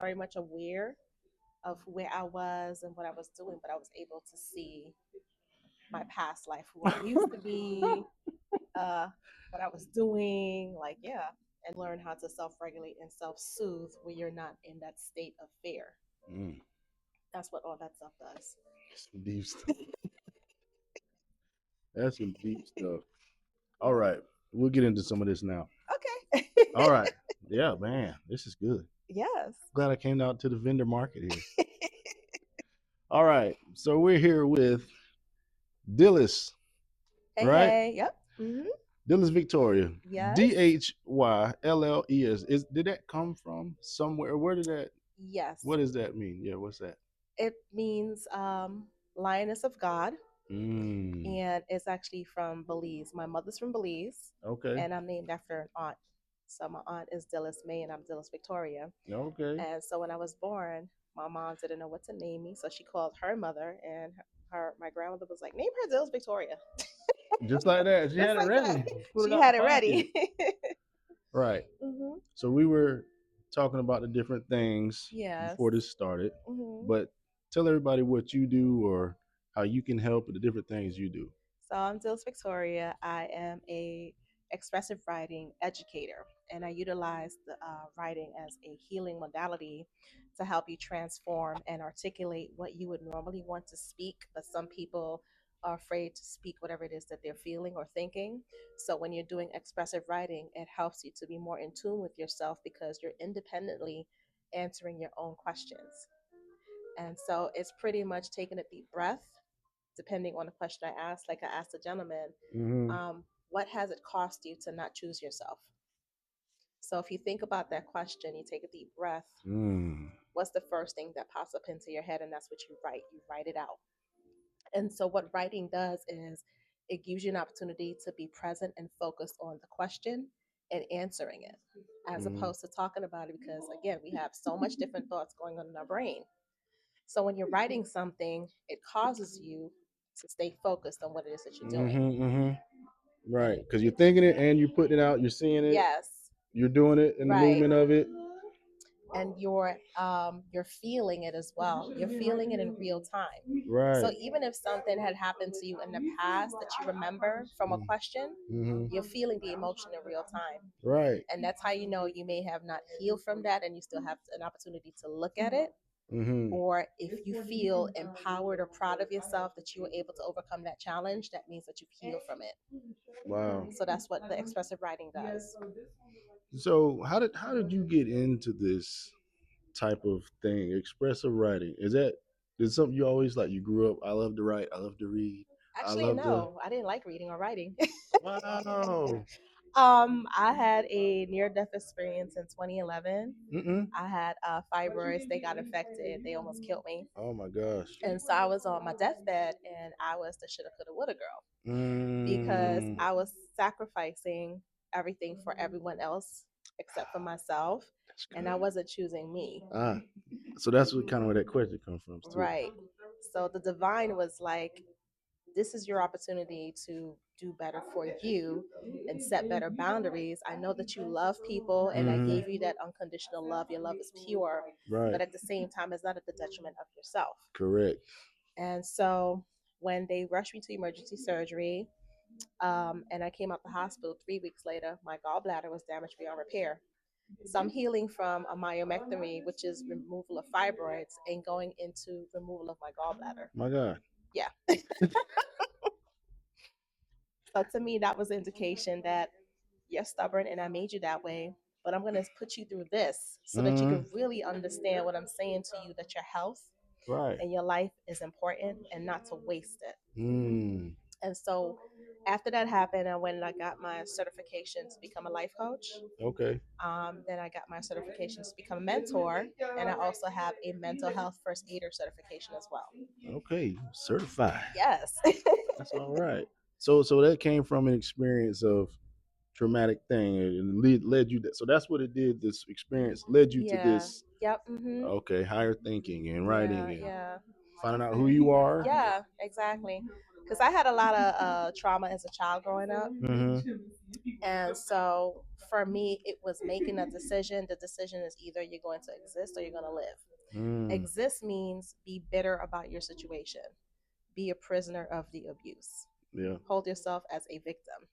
very much aware of where I was and what I was doing, but I was able to see my past life, who I used to be, uh, what I was doing, like, yeah, and learn how to self regulate and self soothe when you're not in that state of fear. Mm, That's what all that stuff does. some deep stuff. That's some deep stuff. All right, we'll get into some of this now. Okay. All right. Yeah, man, this is good. Yes. Glad I came out to the vendor market here. All right, so we're here with Dhylles, Hey, right? hey. Yep. Dhylles Victoria. Yes. Dhylles. Is did that come from somewhere? Where did that? Yes. What does that mean? Yeah, what's that? It means lioness of God, Mm. and it's actually from Belize. My mother's from Belize, Okay. and I'm named after an aunt. So my aunt is Dhylles May, and I'm Dhylles Victoria. Okay. And so when I was born, my mom didn't know what to name me, so she called her mother, and her my grandmother was like, "Name her Dhylles Victoria," Just like that. She just had it like that. ready. Put it She out the had it pocket. ready. Right. hmm So we were talking about the different things Yes. before this started, hmm but tell everybody what you do or how you can help with the different things you do. So I'm Dhylles Victoria. I am a expressive writing educator, and I utilize the writing as a healing modality to help you transform and articulate what you would normally want to speak, but some people are afraid to speak whatever it is that they're feeling or thinking. So when you're doing expressive writing, it helps you to be more in tune with yourself because you're independently answering your own questions. And so it's pretty much taking a deep breath, depending on the question I asked. Like I asked the gentleman, Mm-hmm. what has it cost you to not choose yourself? So if you think about that question, you take a deep breath, Mm. what's the first thing that pops up into your head? And that's what you write. You write it out. And so what writing does is it gives you an opportunity to be present and focused on the question and answering it, as Mm. opposed to talking about it, because again, we have so much different thoughts going on in our brain. So when you're writing something, it causes you to stay focused on what it is that you're doing. Mm-hmm. Mm-hmm. And Right. Because you're thinking it and you're putting it out, you're seeing it, yes, you're doing it in the right. movement of it. And you're feeling it as well. You're feeling it in real time. So Right. even if something had happened to you in the past that you remember from a question, Mm-hmm. you're feeling the emotion in real time. Right. And that's how you know you may have not healed from that and you still have an opportunity to look at it. Mm-hmm. Or if you feel empowered or proud of yourself that you were able to overcome that challenge, that means that you've healed from it. Wow. So that's what the expressive writing does. So how did you get into this type of thing, expressive writing? Is something you always like? You grew up. I love to write. I love to read. I Actually, love to. no, I didn't like reading or writing. Wow. I had a near-death experience in 2011. Mm-mm. I had fibroids; they got infected. They almost killed me, Oh my gosh. and so I was on my deathbed, and I was the shoulda, coulda, woulda girl because Mm. I was sacrificing everything for everyone else except for myself, That's and I good. wasn't choosing me. Ah. So that's what kind of where that question comes from too. Right. So the divine was like, this is your opportunity to do better for you and set better boundaries. I know that you love people and I Mm-hmm. gave you that unconditional love. Your love is pure, Right. but at the same time, it's not at the detriment of yourself. Correct. And so when they rushed me to emergency surgery, and I came out the hospital 3 weeks later, my gallbladder was damaged beyond repair. So I'm healing from a myomectomy, which is removal of fibroids, and going into removal of my gallbladder. My God. Yeah. So to me, that was an indication that you're stubborn and I made you that way, but I'm going to put you through this so that you Mm-hmm. can really understand what I'm saying to you, that your health Right. and your life is important and not to waste it. Mm. And so after that happened, I went and I got my certification to become a life coach. Okay. Then I got my certification to become a mentor, and I also have a mental health first aider certification as well. Okay. Certified. Yes. That's all right. So that came from an experience of traumatic thing and led you that. So that's what it did. This experience led you to Yeah. this. Yep. hmm Okay, higher thinking and Yeah. writing and Yeah. finding out who you are. Yeah. Exactly. because I had a lot of trauma as a child growing up. Mm-hmm. And so for me, it was making a decision. The decision is either you're going to exist or you're going to live. Mm. Exist means be bitter about your situation, be a prisoner of the abuse, Yeah. hold yourself as a victim.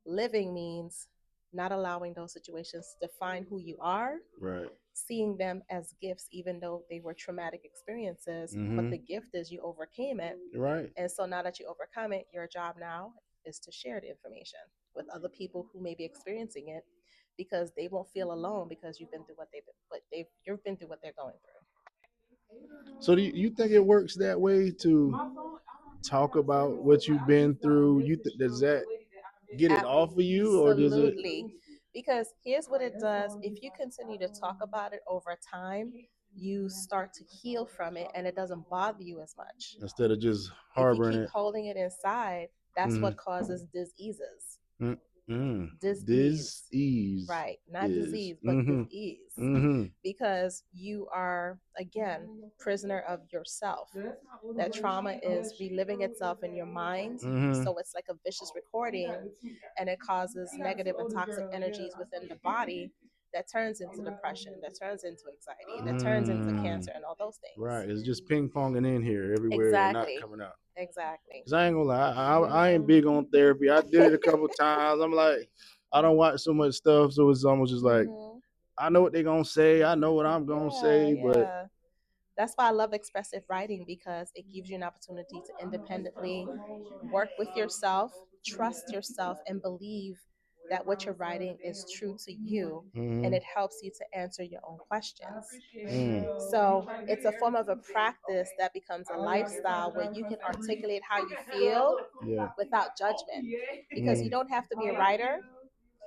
Living means not allowing those situations to define who you are, Right. seeing them as gifts, even though they were traumatic experiences. But Mm-hmm. the gift is you overcame it. Right. And so now that you overcome it, your job now is to share the information with other people who may be experiencing it because they won't feel alone because you've been through you've been through what they're going through. So do you think it works that way to talk about what you've been through? Does that get it off of you, or does it Absolutely. Because here's what it does: if you continue to talk about it over time, you start to heal from it and it doesn't bother you as much. instead of just If you harboring keep it? holding it inside, that's Mm-hmm. what causes diseases. Mm-hmm. Dis Disease. ease Right. Not is. disease, but Mm-hmm. disease. Mm-hmm. Because you are, again, prisoner of yourself. That trauma is reliving itself in your mind. Mm-hmm. So it's like a vicious recording and it causes negative and toxic energies within the body that turns into depression, that turns into anxiety, that turns into Mm. cancer and all those Right. things. It's just ping ponging in here everywhere and not Exactly. coming out. Exactly. Cause I ain't gonna lie, I ain't big on therapy. I did it a couple times. I'm like, I don't watch so much stuff, so it's almost just like I know what they're gonna say. I know what I'm gonna Yeah, say, but yeah. That's why I love expressive writing because it gives you an opportunity to independently work with yourself, trust yourself, and believe that what you're writing is true to you and mm-hmm. it helps you to answer your own questions. Mm. So it's a form of a practice that becomes a lifestyle where you can articulate how you feel Yeah. without judgment because you Mm. don't have to be a writer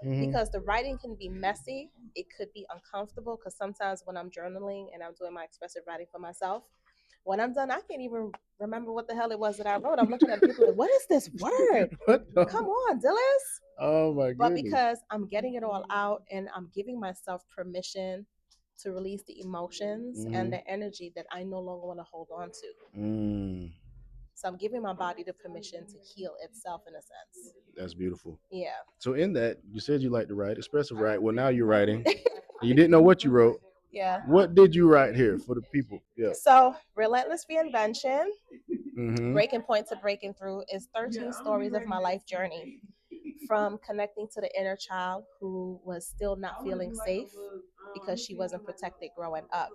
Mm-hmm. because the writing can be messy. It could be uncomfortable because sometimes when I'm journaling and I'm doing my expressive writing for myself, when I'm done, I can't even remember what the hell it was that I wrote. I'm looking at people like, what is this word? What the? Come on, Dillis. Oh my But goodness. because I'm getting it all out and I'm giving myself permission to release the emotions and Mm-hmm. the energy that I no longer want to hold on to. Mm. So I'm giving my body the permission to heal itself in a sense. That's beautiful. Yeah. So in that, you said you like to write, expressive write. Well, now you're writing. You didn't know what you wrote. Yeah. What did you write here for the people? Yeah. So, Relentless Reinvention, Mm-hmm. Breaking Point to Breaking Through, is 13 stories of my life journey from connecting to the inner child who was still not feeling safe because she wasn't protected growing up.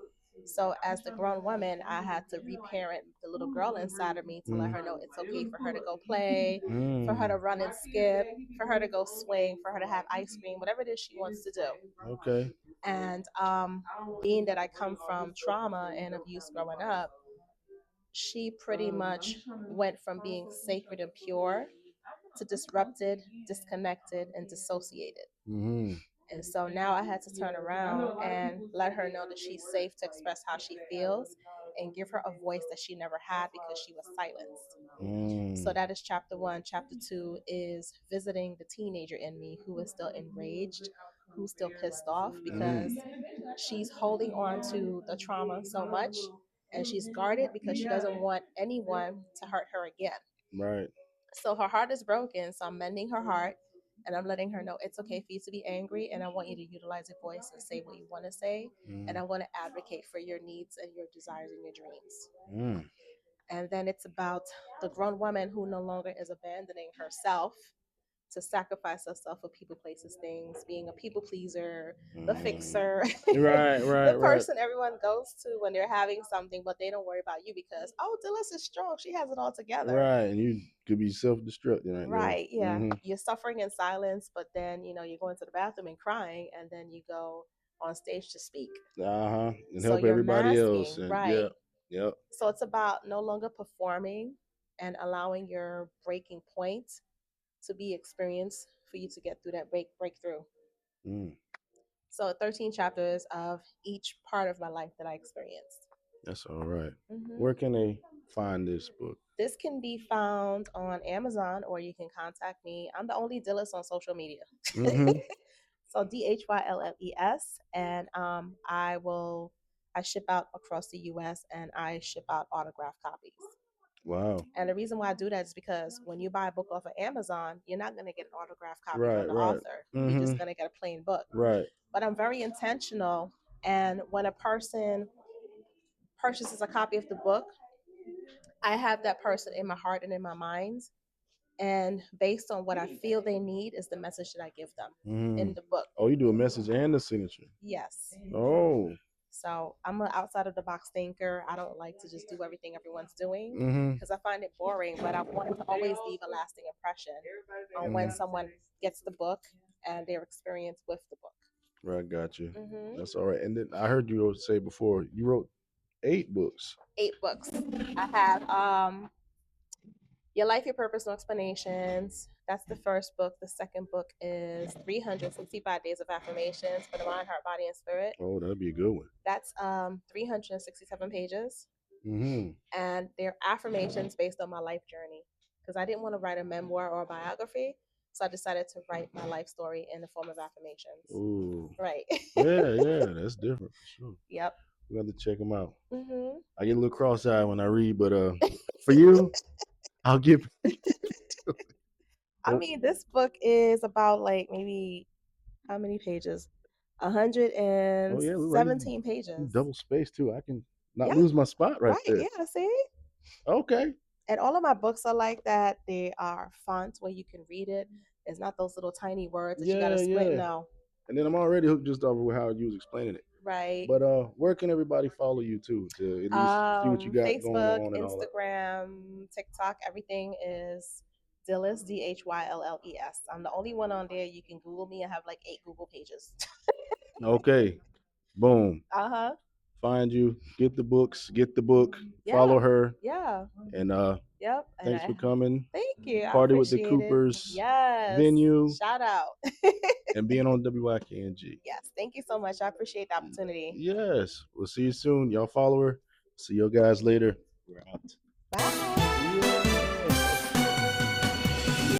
So, as the grown woman, I had to reparent the little girl inside of me to let her know it's okay for her to go play, for her to run and skip, for her to go swing, for her to have ice cream, whatever it is she wants to do. Okay. And being that I come from trauma and abuse growing up, she pretty much went from being sacred and pure to disrupted, disconnected, and dissociated. Mm-hmm. And so now I had to turn around and let her know that she's safe to express how she feels and give her a voice that she never had because she was silenced. So Mm. that is chapter one. Chapter two is visiting the teenager in me who is still enraged, who's still pissed off because she's holding on to the trauma so much and she's guarded because she doesn't want anyone to hurt her again. Right. So her heart is broken. So I'm mending her heart and I'm letting her know it's okay for you to be angry and I want you to utilize your voice and say what you want to say. And I want to advocate for your needs and your desires and your dreams. Mm. And then it's about the grown woman who no longer is abandoning herself to sacrifice herself for people, places, things, being a people pleaser, the Mm. fixer, Right, the right, right. person everyone goes to when they're having something, but they don't worry about you because, oh, Dillis is strong. She has it all together. Right. And you could be self destructing right there. Right. Yeah. Mm-hmm. You're suffering in silence, but then, you're going to the bathroom and crying, and then you go on stage to speak. Uh-huh. And So help you're everybody else. masking. And Right. yeah. Yep. So it's about no longer performing and allowing your breaking point to be experienced for you to get through that breakthrough. Mm. So 13 chapters of each part of my life that I experienced. That's all right. Mm-hmm. Where can they find this book? This can be found on Amazon or you can contact me. I'm the only Dhylles on social media. Mm-hmm. So Dhylles, and I ship out across the U.S. and I ship out autographed copies. Wow. And the reason why I do that is because when you buy a book off of Amazon, you're not going to get an autographed copy from Right, the right. author. You're just Mhm. going to get a plain book. Right. But I'm very intentional. And when a person purchases a copy of the book, I have that person in my heart and in my mind. And based on what I feel they need is the message that I give them in Mhm. the book. Oh, you do a message and a signature. Yes. Oh. So I'm an outside of the box thinker. I don't like to just do everything everyone's doing Mhm. because I find it boring, but I want to always leave a lasting impression on when Mhm. someone gets the book and their experience with the book. Right, got you. Hmm. That's all right. And then I heard you say before you wrote 8 books. 8 books. I have Your Life, Your Purpose, No Explanations. That's the first book. The second book is 365 Days of Affirmations for the Mind, Heart, Body, and Spirit. Oh, that'd be a good one. That's 367 pages. Mhm. And they're affirmations based on my life journey because I didn't want to write a memoir or a biography. So I decided to write my life story in the form of affirmations. Ooh. Right. Yeah, yeah, that's different for sure. Yep. We have to check them out. Hmm. I get a little cross-eyed when I read, but for you, I'll give. I mean, this book is about like maybe how many pages? Oh yeah, look like you 117 pages. double space too. I can not Yeah, lose my spot right right. there. Yeah, see? Okay. And all of my books are like that. They are fonts where you can read it. It's not those little tiny words that you got to Yeah, squint. yeah. No. And then I'm already hooked just off of how you was explaining it. Right. But where can everybody follow you to at least see what you got going Facebook, on and all that? Instagram, TikTok, everything is Dhylles, Dhylles. I'm the only one on there. You can Google me. I have like 8 Google pages. Okay. Boom. Uh-huh. Find you, get the books, get the book, Yeah. follow her, Yeah. and Yep. And thanks I for coming. thank you. I Party with the appreciate it. Coopers Yes. venue Shout out. and being on WYKNG. Yes. Thank you so much. I appreciate the opportunity. Yes. We'll see you soon. Y'all follow her. See you guys later. We're out. Bye.